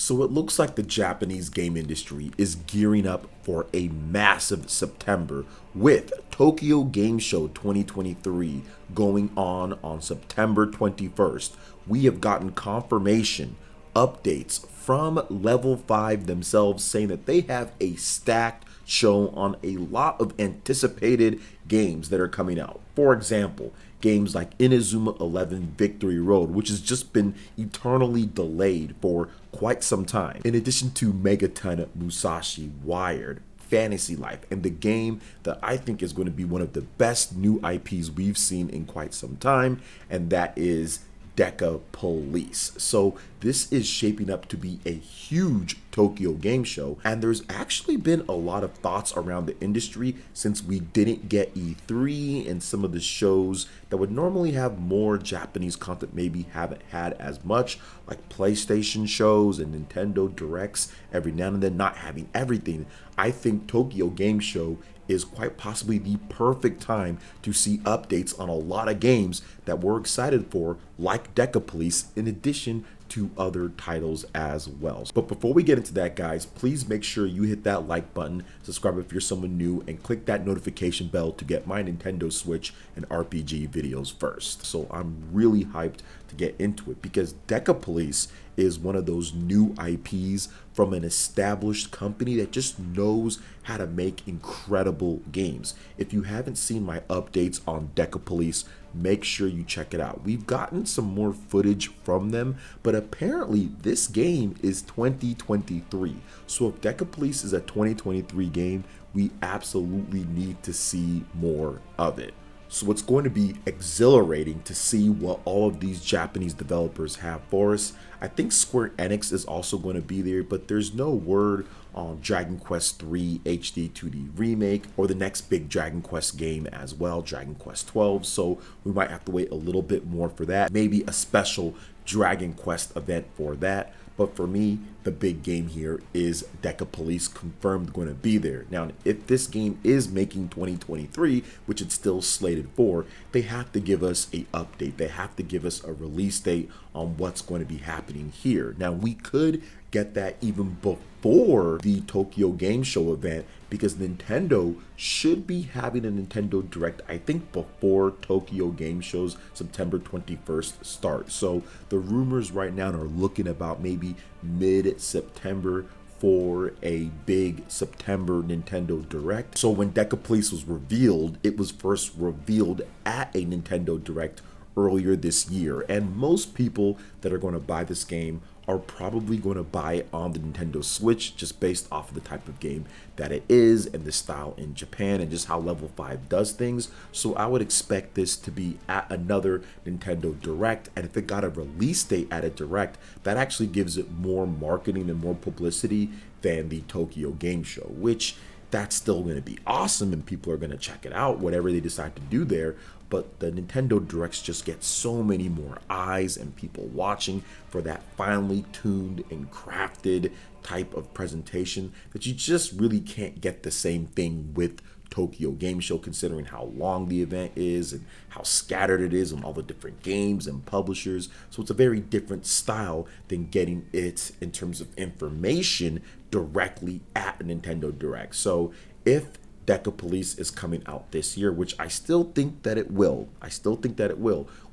So it looks like the Japanese game industry is gearing up for a massive September with Tokyo Game Show 2023 going on September 21st. We have gotten confirmation updates from Level 5 themselves saying that they have a stacked show on a lot of anticipated games that are coming out. For example, games like Inazuma 11 Victory Road, which has just been eternally delayed for quite some time. In addition to Megaton Musashi Wired, Fantasy Life, and the game that I think is going to be one of the best new IPs we've seen in quite some time, and that is Decapolice. So this is shaping up to be a huge Tokyo Game Show, and there's actually been a lot of thoughts around the industry since we didn't get E3 and some of the shows that would normally have more Japanese content maybe haven't had as much, like PlayStation shows and Nintendo Directs every now and then not having everything. I think Tokyo Game Show is quite possibly the perfect time to see updates on a lot of games that we're excited for, like Decapolice, in addition to other titles as well. But before we get into that, guys, please make sure you hit that like button, subscribe if you're someone new, and click that notification bell to get my Nintendo Switch and RPG videos first. So I'm really hyped to get into it because Decapolice is one of those new IPs from an established company that just knows how to make incredible games. If you haven't seen my updates on Decapolice, make sure you check it out. We've gotten some more footage from them, but apparently this game is 2023. So if Decapolice is a 2023 game, we absolutely need to see more of it. So it's going to be exhilarating to see what all of these Japanese developers have for us. I think Square Enix is also going to be there, but there's no word on Dragon Quest III HD 2D Remake or the next big Dragon Quest game as well, Dragon Quest 12. So we might have to wait a little bit more for that. Maybe a special Dragon Quest event for that. But for me, the big game here is Decapolice confirmed going to be there. Now, if this game is making 2023, which it's still slated for, they have to give us an update. They have to give us a release date on what's going to be happening here. Now, we could get that even before the Tokyo Game Show event because Nintendo should be having a Nintendo Direct, I think, before Tokyo Game Show's September 21st start. So the rumors right now are looking about maybe mid-September for a big September Nintendo Direct. So when Decapolice was revealed, it was first revealed at a Nintendo Direct earlier this year, and most people that are going to buy this game are probably going to buy it on the Nintendo Switch just based off of the type of game that it is and the style in Japan and just how Level 5 does things. So I would expect this to be at another Nintendo Direct, and if it got a release date at a Direct, that actually gives it more marketing and more publicity than the Tokyo Game Show, which that's still going to be awesome and people are going to check it out, whatever they decide to do there. But the Nintendo Directs just get so many more eyes and people watching for that finely tuned and crafted type of presentation that you just really can't get the same thing with Tokyo Game Show, considering how long the event is and how scattered it is on all the different games and publishers. So it's a very different style than getting it in terms of information directly at a Nintendo Direct. So if Decapolice is coming out this year, which I still think that it will.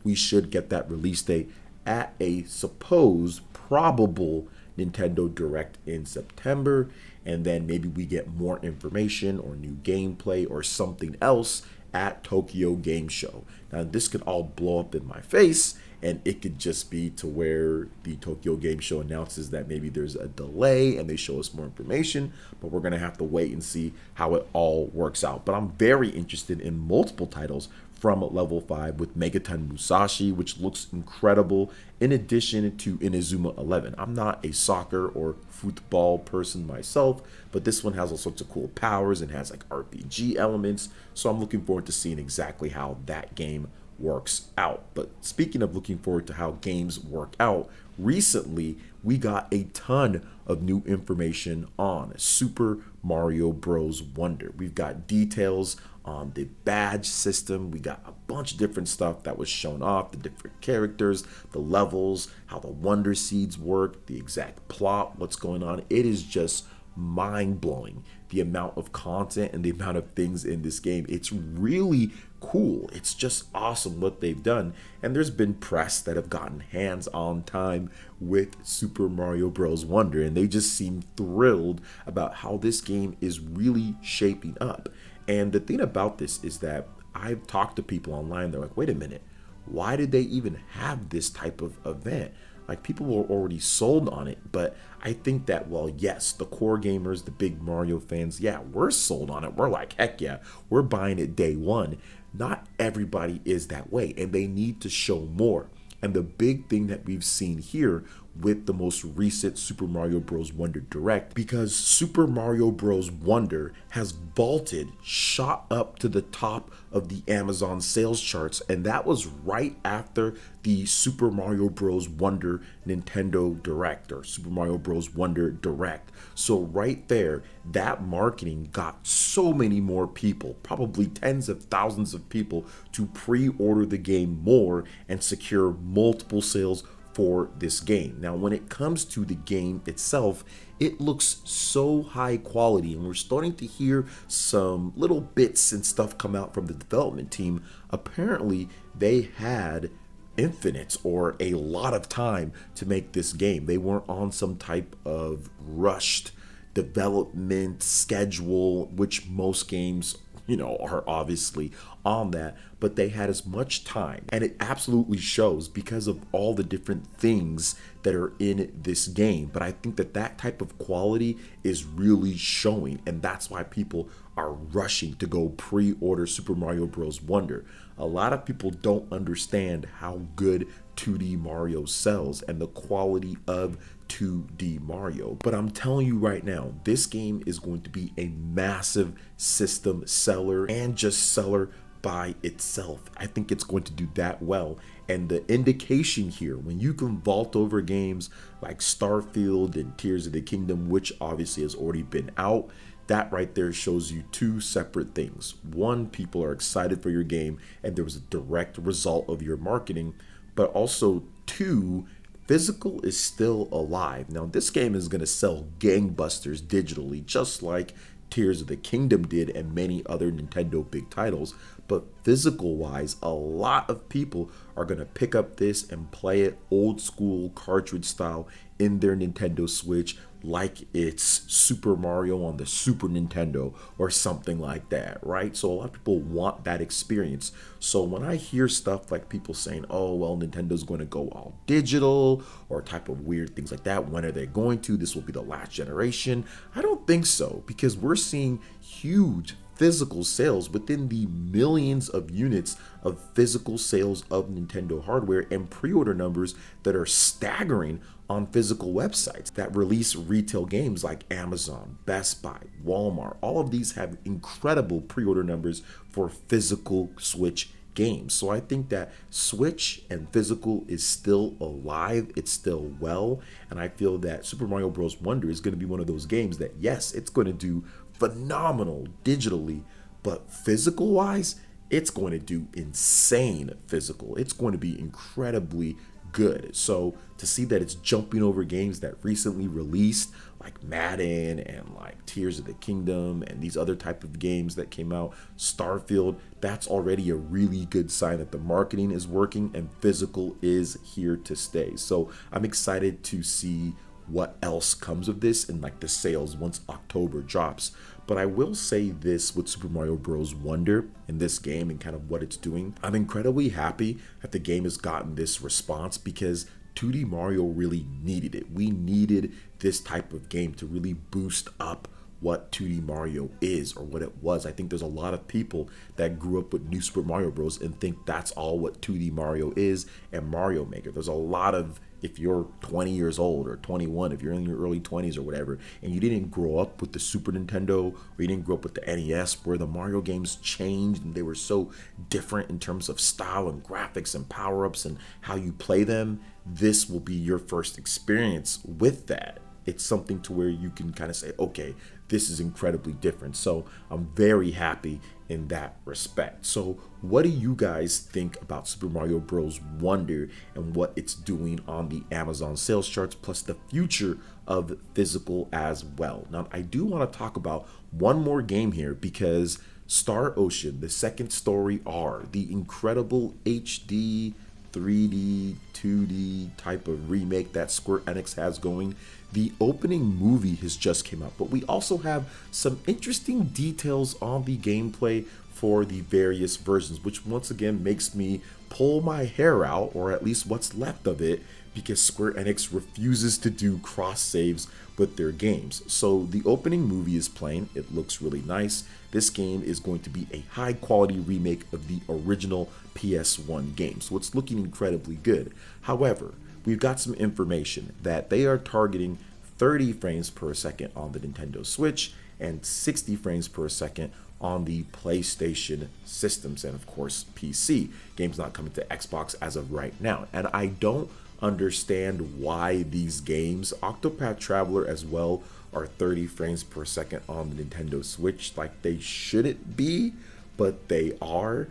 We should get that release date at a supposed probable Nintendo Direct in September, and then maybe we get more information or new gameplay or something else at Tokyo Game Show. Now this could all blow up in my face, and it could just be to where the Tokyo Game Show announces that maybe there's a delay and they show us more information, but we're going to have to wait and see how it all works out. But I'm very interested in multiple titles from Level 5 with Megaton Musashi, which looks incredible, in addition to Inazuma 11. I'm not a soccer or football person myself, but this one has all sorts of cool powers and has like RPG elements, so I'm looking forward to seeing exactly how that game works out. But speaking of looking forward to how games work out, recently we got a ton of new information on Super Mario Bros. Wonder. We've got details on the badge system. We got a bunch of different stuff that was shown off, the different characters, the levels, how the Wonder Seeds work, the exact plot, what's going on. It is just mind-blowing, the amount of content and the amount of things in this game. It's really cool. It's just awesome what they've done. And there's been press that have gotten hands-on time with Super Mario Bros. Wonder, and they just seem thrilled about how this game is really shaping up. And the thing about this is that I've talked to people online, they're like, wait a minute, why did they even have this type of event? Like, people were already sold on it. But I think that, well, yes, the core gamers, the big Mario fans, yeah, we're sold on it. We're like, heck yeah, we're buying it day one. Not everybody is that way, and they need to show more. And the big thing that we've seen here with the most recent Super Mario Bros. Wonder Direct, because Super Mario Bros. Wonder has vaulted, shot up to the top of the Amazon sales charts, and that was right after the Super Mario Bros. Wonder Nintendo Direct, or Super Mario Bros. Wonder Direct. So right there, that marketing got so many more people, probably tens of thousands of people, to pre-order the game more and secure multiple sales for this game. Now, when it comes to the game itself, it looks so high quality, and we're starting to hear some little bits and stuff come out from the development team. Apparently, they had infinite or a lot of time to make this game. They weren't on some type of rushed development schedule, which most games, are obviously on that, but they had as much time, and it absolutely shows because of all the different things that are in this game. But I think that that type of quality is really showing, and that's why people are rushing to go pre-order Super Mario Bros. Wonder. A lot of people don't understand how good 2D Mario sells and the quality of 2D Mario. But I'm telling you right now, this game is going to be a massive system seller and just seller by itself. I think it's going to do that well. And the indication here, when you can vault over games like Starfield and Tears of the Kingdom, which obviously has already been out, that right there shows you two separate things. One, people are excited for your game and there was a direct result of your marketing, but also two, physical is still alive. Now, this game is going to sell gangbusters digitally, just like Tears of the Kingdom did and many other Nintendo big titles. But physical wise, a lot of people are going to pick up this and play it old school cartridge style in their Nintendo Switch, like it's Super Mario on the Super Nintendo or something like that, right? So a lot of people want that experience. So when I hear stuff like people saying, oh, well, Nintendo's going to go all digital or type of weird things like that, when are they going to? This will be the last generation. I don't think so, because we're seeing huge physical sales within the millions of units of physical sales of Nintendo hardware and pre-order numbers that are staggering on physical websites that release retail games like Amazon, Best Buy, Walmart. All of these have incredible pre-order numbers for physical Switch games. So I think that Switch and physical is still alive, it's still well, and I feel that Super Mario Bros. Wonder is going to be one of those games that, yes, it's going to do phenomenal digitally, but physical wise, it's going to do insane physical. It's going to be incredibly good. So to see that it's jumping over games that recently released, like Madden and like Tears of the Kingdom and these other type of games that came out, Starfield, that's already a really good sign that the marketing is working and physical is here to stay. So I'm excited to see what else comes of this and like the sales once October drops. But I will say this with Super Mario Bros. Wonder in this game and kind of what it's doing. I'm incredibly happy that the game has gotten this response, because 2D Mario really needed it. We needed this type of game to really boost up what 2D Mario is, or what it was. I think there's a lot of people that grew up with New Super Mario Bros. And think that's all what 2D Mario is and Mario Maker. There's a lot of if you're 20 years old or 21, if you're in your early 20s or whatever, and you didn't grow up with the Super Nintendo or you didn't grow up with the NES, where the Mario games changed and they were so different in terms of style and graphics and power-ups and how you play them, this will be your first experience with that. It's something to where you can kind of say, okay, this is incredibly different. So I'm very happy in that respect. So what do you guys think about Super Mario Bros. Wonder and what it's doing on the Amazon sales charts, plus the future of physical as well? Now, I do want to talk about one more game here, because Star Ocean, the Second Story R, the incredible HD 3D, 2D type of remake that Square Enix has going. The opening movie has just came out, but we also have some interesting details on the gameplay for the various versions, which once again makes me pull my hair out, or at least what's left of it, because Square Enix refuses to do cross saves with their games. So the opening movie is playing. It looks really nice. This game is going to be a high quality remake of the original PS1 game, so it's looking incredibly good. However, we've got some information that they are targeting 30 frames per second on the Nintendo Switch and 60 frames per second on the PlayStation systems, and of course PC. Game's not coming to Xbox as of right now, and I don't understand why these games, Octopath Traveler as well, are 30 frames per second on the Nintendo Switch. Like, they shouldn't be, but they are.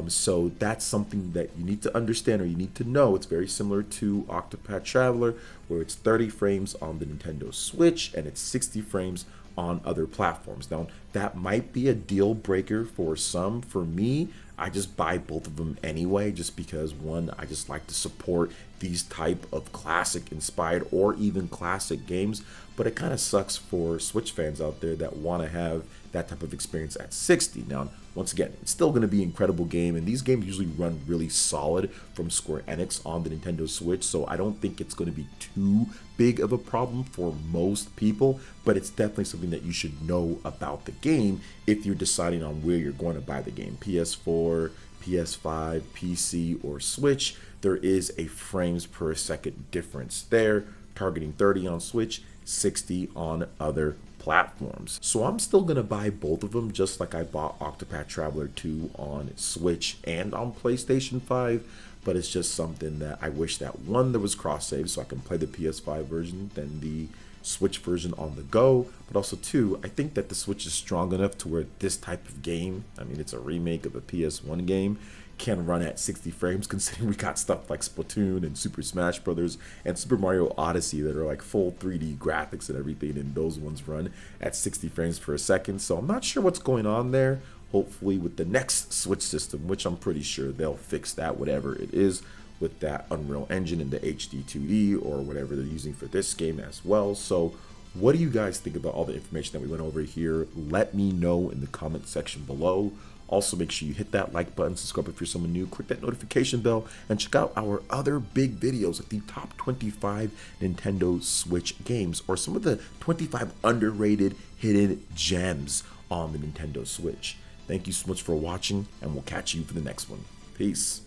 So that's something that you need to understand, or you need to know. It's very similar to Octopath Traveler, where it's 30 frames on the Nintendo Switch and it's 60 frames on other platforms. Now, that might be a deal breaker for some. For me, I just buy both of them anyway, just because, one, I just like to support these type of classic inspired or even classic games, but it kind of sucks for Switch fans out there that want to have that type of experience at 60. Now, once again, it's still going to be an incredible game, and these games usually run really solid from Square Enix on the Nintendo Switch, so I don't think it's going to be too big of a problem for most people, but it's definitely something that you should know about the game if you're deciding on where you're going to buy the game. PS4, PS5, PC, or Switch, there is a frames per second difference there, targeting 30 on Switch, 60 on other platforms. So I'm still gonna buy both of them, just like I bought Octopath Traveler 2 on Switch and on PlayStation 5, but it's just something that I wish that, one, there was cross save so I can play the PS5 version than the Switch version on the go, but also two, I think that the Switch is strong enough to where this type of game, I mean, it's a remake of a PS1 game, can run at 60 frames, considering we got stuff like Splatoon and Super Smash Brothers and Super Mario Odyssey that are like full 3D graphics and everything, and those ones run at 60 frames per second. So I'm not sure what's going on there. Hopefully with the next Switch system, which I'm pretty sure they'll fix that, whatever it is, with that Unreal Engine and the HD 2D or whatever they're using for this game as well. So what do you guys think about all the information that we went over here? Let me know in the comment section below. Also, make sure you hit that like button, subscribe if you're someone new, click that notification bell, and check out our other big videos, like the top 25 Nintendo Switch games, or some of the 25 underrated hidden gems on the Nintendo Switch. Thank you so much for watching, and we'll catch you for the next one. Peace.